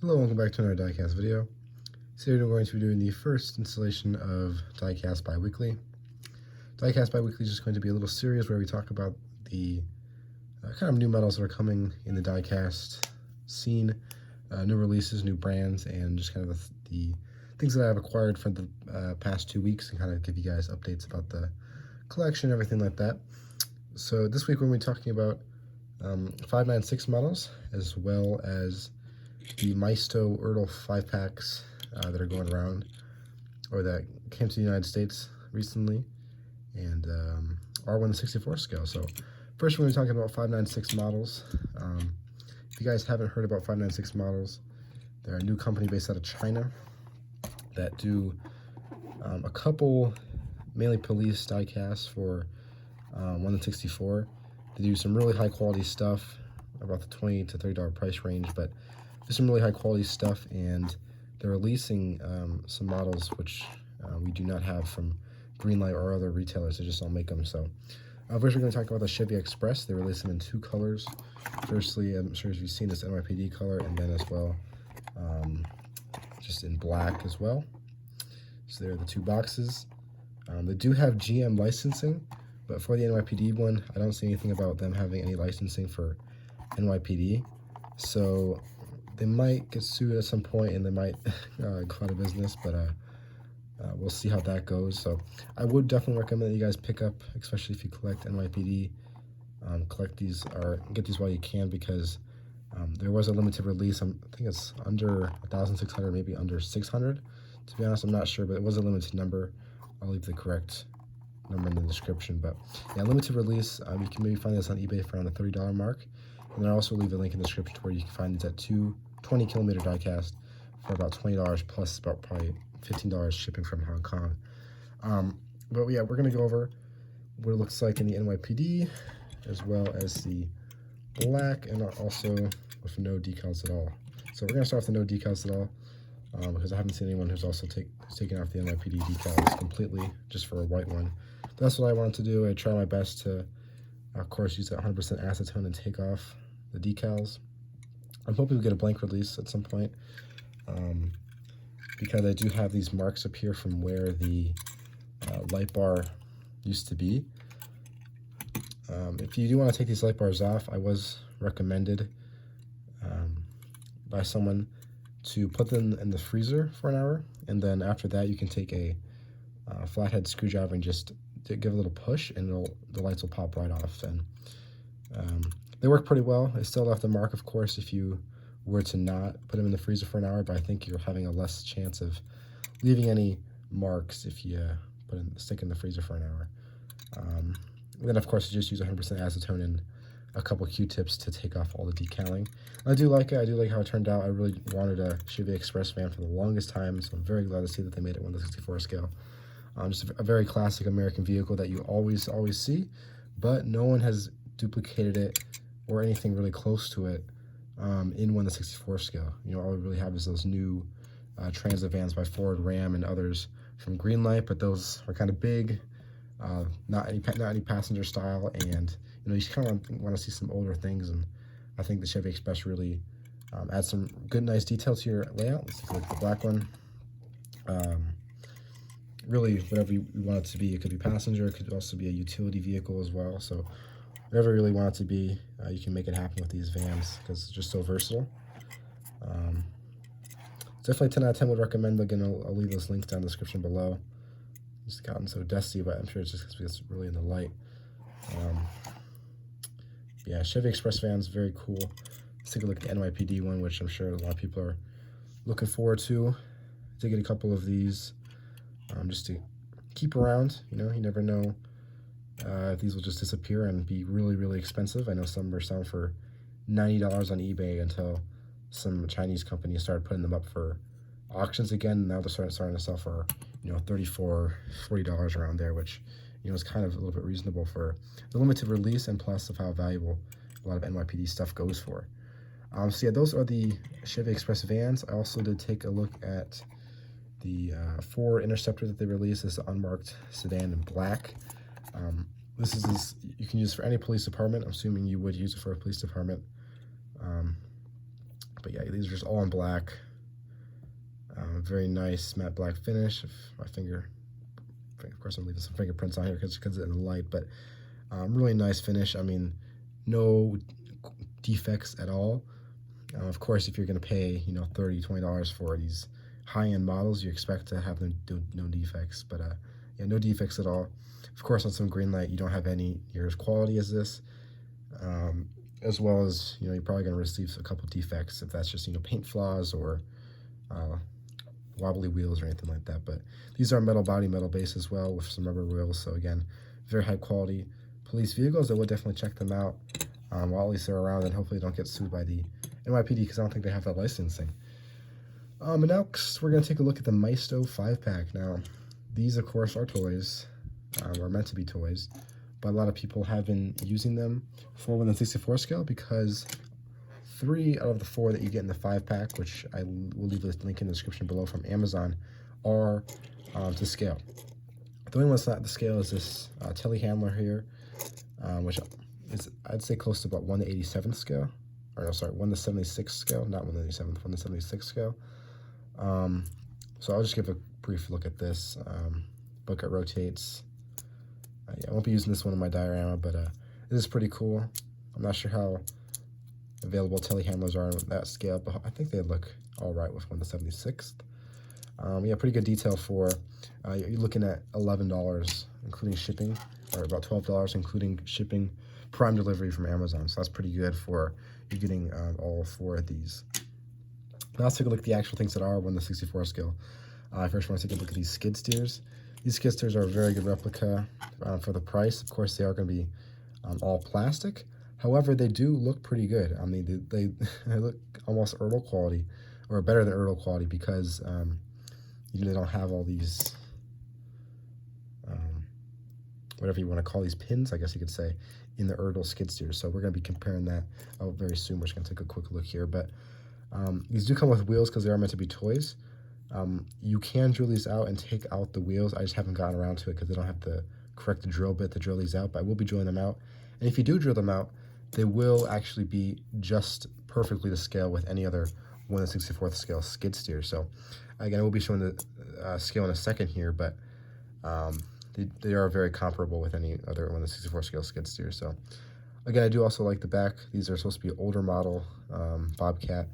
Hello, welcome back to another Diecast video. Today we're going to be doing the first installation of Diecast Bi-Weekly. Diecast Bi-Weekly is just going to be a little series where we talk about the kind of new models that are coming in the Diecast scene, new releases, new brands, and just kind of the things that I've acquired for the past 2 weeks and kind of give you guys updates about the collection, everything like that. So this week we're going to be talking about 596 models as well as the Maisto Ertl 5-packs that are going around, or that came to the United States recently, and are 1/64 scale. So first we're going to be talking about 596 models. If you guys haven't heard about 596 models, they're a new company based out of China that do a couple mainly police diecasts for 1/64. They do some really high quality stuff, about the $20 to $30 price range, but there's some really high quality stuff, and they're releasing some models which we do not have from Greenlight or other retailers. They just don't make them. So first we're going to talk about the Chevy Express. They release them in 2 colors. Firstly, I'm sure you've seen this NYPD color, and then as well just in black as well. So there are the 2 boxes. They do have GM licensing, but for the NYPD one, I don't see anything about them having any licensing for NYPD. So they might get sued at some point, and they might go out of business, but we'll see how that goes. So I would definitely recommend that you guys pick up, especially if you collect NYPD, collect these or get these while you can, because there was a limited release. I think it's under 1,600, maybe under 600. To be honest, I'm not sure, but it was a limited number. I'll leave the correct number in the description. But yeah, limited release. You can maybe find this on eBay for around the $30 mark. And then I'll also leave a link in the description to where you can find these at 20 kilometer diecast for about $20 plus about probably $15 shipping from Hong Kong. But yeah, we're gonna go over what it looks like in the NYPD as well as the black, and also with no decals at all. So we're gonna start with the no decals at all, because I haven't seen anyone who's also taken off the NYPD decals completely just for a white one. But that's what I wanted to do. I try my best to, of course, use that 100% acetone and take off the decals. I'm hoping we get a blank release at some point, because I do have these marks up here from where the light bar used to be. If you do want to take these light bars off, I was recommended by someone to put them in the freezer for an hour, and then after that you can take a flathead screwdriver and just give a little push, and the lights will pop right off. And they work pretty well. They still left a mark, of course, if you were to not put them in the freezer for an hour, but I think you're having a less chance of leaving any marks if you stick in the freezer for an hour. Then, of course, you just use 100% acetone and a couple Q-tips to take off all the decaling. I do like it. I do like how it turned out. I really wanted a Chevy Express van for the longest time, so I'm very glad to see that they made it 1/64 scale. Just a very classic American vehicle that you always see, but no one has duplicated it or anything really close to it in 1/64 scale. You know, all we really have is those new transit vans by Ford, Ram, and others from Greenlight, but those are kind of big, not any passenger style, and you know, you kind of want to see some older things, and I think the Chevy Express really adds some good, nice detail to your layout. Let's take a look at the black one. Really, whatever you want it to be. It could be passenger, it could also be a utility vehicle as well. So whatever you really want it to be, you can make it happen with these vans, because it's just so versatile. Definitely 10 out of 10 would recommend. Again, I'll leave those links down in the description below. It's gotten so dusty, but I'm sure it's just because it's really in the light. Yeah, Chevy Express vans, very cool. Let's take a look at the NYPD one, which I'm sure a lot of people are looking forward to. To get a couple of these just to keep around. You know, you never know if these will just disappear and be really, really expensive. I know some were selling for $90 on eBay until some Chinese companies started putting them up for auctions again. Now they're starting to sell for, you know, $34, $40 around there, which, you know, is kind of a little bit reasonable for the limited release, and plus of how valuable a lot of NYPD stuff goes for. So yeah, those are the Chevy Express vans. I also did take a look at the Ford Interceptor that they released. This is the unmarked sedan in black. This is you can use for any police department. I'm assuming you would use it for a police department. But yeah, these are just all in black. Very nice matte black finish. If my finger, of course, I'm leaving some fingerprints on here because it's in the light, but really nice finish. I mean, no defects at all. Of course, if you're going to pay, $30, $20 for these high-end models, you expect to have no defects. But yeah, no defects at all. Of course, on some green light, you don't have any near as quality as this. As well as, you're probably going to receive a couple defects if that's just, paint flaws or wobbly wheels or anything like that. But these are metal body, metal base as well with some rubber wheels. So again, very high quality police vehicles. I would definitely check them out while at least they're around, and hopefully don't get sued by the NYPD because I don't think they have that licensing. And next, we're going to take a look at the Maisto 5-pack. Now, these, of course, are toys, or meant to be toys, but a lot of people have been using them for within 64 scale because 3 out of the 4 that you get in the 5-pack, which I will leave a link in the description below from Amazon, are to scale. The only one that's not to scale is this telehandler here, which is, I'd say, close to about 1 to 87th scale. Or no, sorry, 1 to 76th scale, not 1 to 87th, 1 to 76th scale. So I'll just give a brief look at this. Bobcat rotates. Yeah, I won't be using this one in my diorama, but this is pretty cool. I'm not sure how available telehandlers are on that scale, but I think they look all right with 1 to 76th. Yeah, pretty good detail for, you're looking at $11, including shipping, or about $12, including shipping, prime delivery from Amazon. So that's pretty good for you getting all 4 of these. Now let's take a look at the actual things that are 1 to 64 scale. First, I want to take a look at these skid steers. These skid steers are a very good replica for the price. Of course, they are going to be all plastic. However, they do look pretty good. I mean, they look almost Ertl quality, or better than Ertl quality, because they don't have all these, whatever you want to call these pins, I guess you could say, in the Ertl skid steers. So we're going to be comparing that out very soon. We're just going to take a quick look here. But these do come with wheels because they are meant to be toys. You can drill these out and take out the wheels. I just haven't gotten around to it because they don't have the correct drill bit to drill these out, but I will be drilling them out. And if you do drill them out, they will actually be just perfectly to scale with any other 1 to 64th scale skid steer. So again, I will be showing the scale in a second here, but they are very comparable with any other 1 to 64 scale skid steer. So again, I do also like the back. These are supposed to be an older model Bobcat.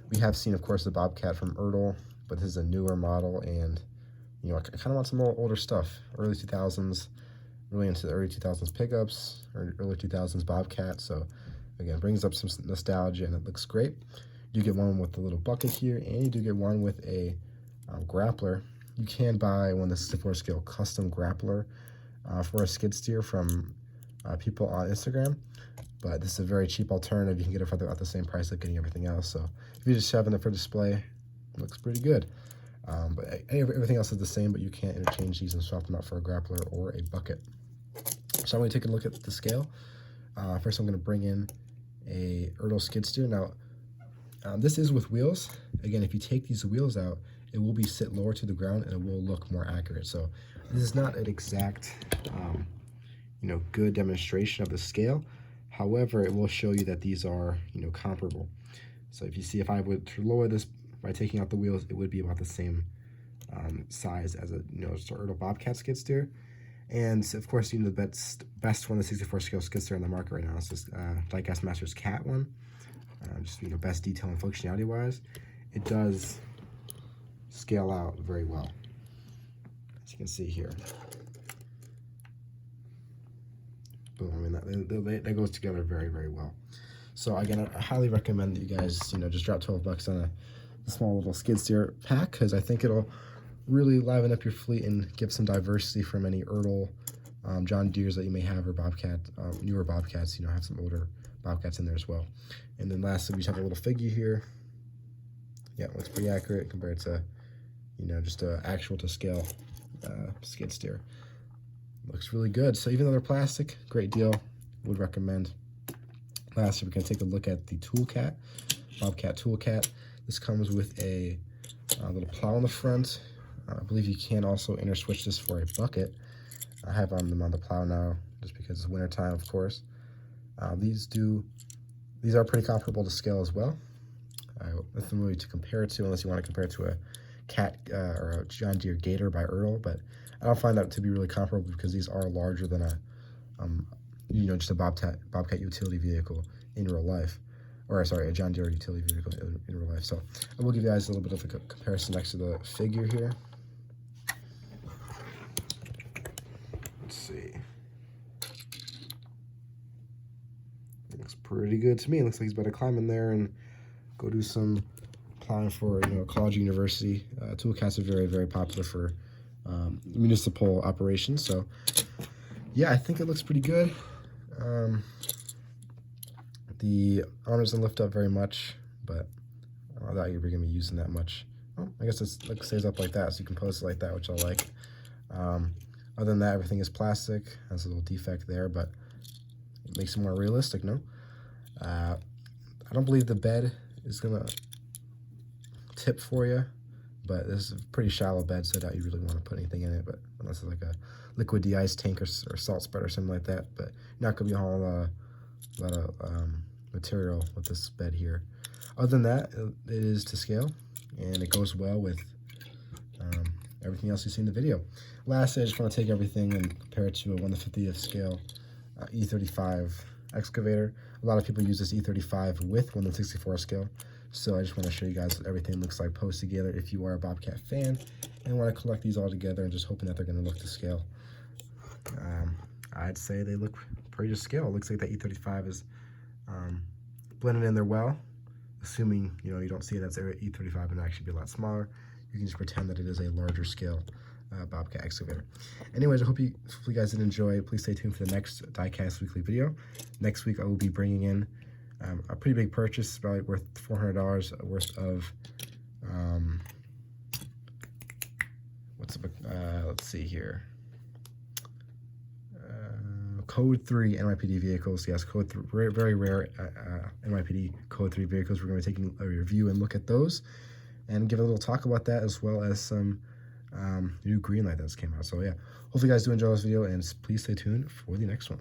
We have seen, of course, the Bobcat from Ertl, but this is a newer model, and I kind of want some more older stuff. Early 2000s, really into the early 2000s pickups, or early 2000s Bobcat. So again, brings up some nostalgia, and it looks great. You get one with a little bucket here, and you do get one with a grappler. You can buy 1 to 64 scale custom grappler for a skid steer from people on Instagram, but this is a very cheap alternative. You can get it for about the same price of getting everything else. So if you're just having it for display, it looks pretty good. But everything else is the same, but you can't interchange these and swap them out for a grappler or a bucket. So I'm going to take a look at the scale. First, I'm going to bring in a Ertl skid steer. Now, this is with wheels. Again, if you take these wheels out, it will be sit lower to the ground and it will look more accurate. So this is not an exact, good demonstration of the scale. However, it will show you that these are, comparable. So if you see, if I would to lower this by taking out the wheels, it would be about the same size as a, just an Ertl Bobcat skid steer. And of course, the best 1 to 64 scale skid steer on the market right now is this Diecast Masters Cat one. Just best detail and functionality wise, it does scale out very well, as you can see here. Boom! I mean that goes together very, very well. So again, I highly recommend that you guys just drop $12 on a small little skid steer pack, because I think it'll really liven up your fleet and give some diversity from any Ertl, John Deeres that you may have, or Bobcat, newer Bobcats. Have some older Bobcats in there as well. And then lastly, we just have a little figure here. Yeah, looks pretty accurate compared to, just a actual to scale skid steer. Looks really good. So even though they're plastic, great deal. Would recommend. Lastly, we're going to take a look at the Toolcat, Bobcat Toolcat. This comes with a little plow on the front. I believe you can also interswitch this for a bucket. I have them on the plow now, just because it's winter time, of course. These are pretty comparable to scale as well. nothing really to compare it to unless you want to compare it to a Cat or a John Deere Gator by Earl, but I don't find that to be really comparable because these are larger than a just a Bobcat utility vehicle in real life, or sorry, a John Deere utility vehicle in real life. So I will give you guys a little bit of a comparison next to the figure here. Let's see. It looks pretty good to me. It looks like he's about to climb in there and go do some applying for college or university. Toolcats are very, very popular for municipal operations. So yeah, I think it looks pretty good. The arm doesn't lift up very much, but I don't doubt you're going to be using that much. Well, I guess it stays up like that, so you can post it like that, which I like. Other than that, everything is plastic. Has a little defect there, but it makes it more realistic, no? I don't believe the bed is going to tip for you, but this is a pretty shallow bed, so I doubt you really want to put anything in it, but unless it's like a liquid de-ice tank or salt spread or something like that, but you're not going to be hauling a lot of material with this bed here. Other than that, it is to scale, and it goes well with everything else you see in the video. Lastly, I just want to take everything and compare it to a 1/50th scale E35 excavator. A lot of people use this E35 with 1/64 scale, so I just want to show you guys what everything looks like post together if you are a Bobcat fan and want to collect these all together and just hoping that they're going to look to scale. I'd say they look pretty to scale. It looks like that E35 is blended in there well, assuming you don't see that's E35 and actually be a lot smaller. You can just pretend that it is a larger scale Bobcat excavator. Anyways, hopefully you guys did enjoy. Please stay tuned for the next Diecast weekly video. Next week I will be bringing in a pretty big purchase, probably worth $400 worth of let's see here. Code 3 NYPD vehicles. Yes, Code 3, very rare NYPD Code 3 vehicles. We're going to be taking a review and look at those and give a little talk about that, as well as some new green light that just came out. So yeah, hopefully you guys do enjoy this video, and please stay tuned for the next one.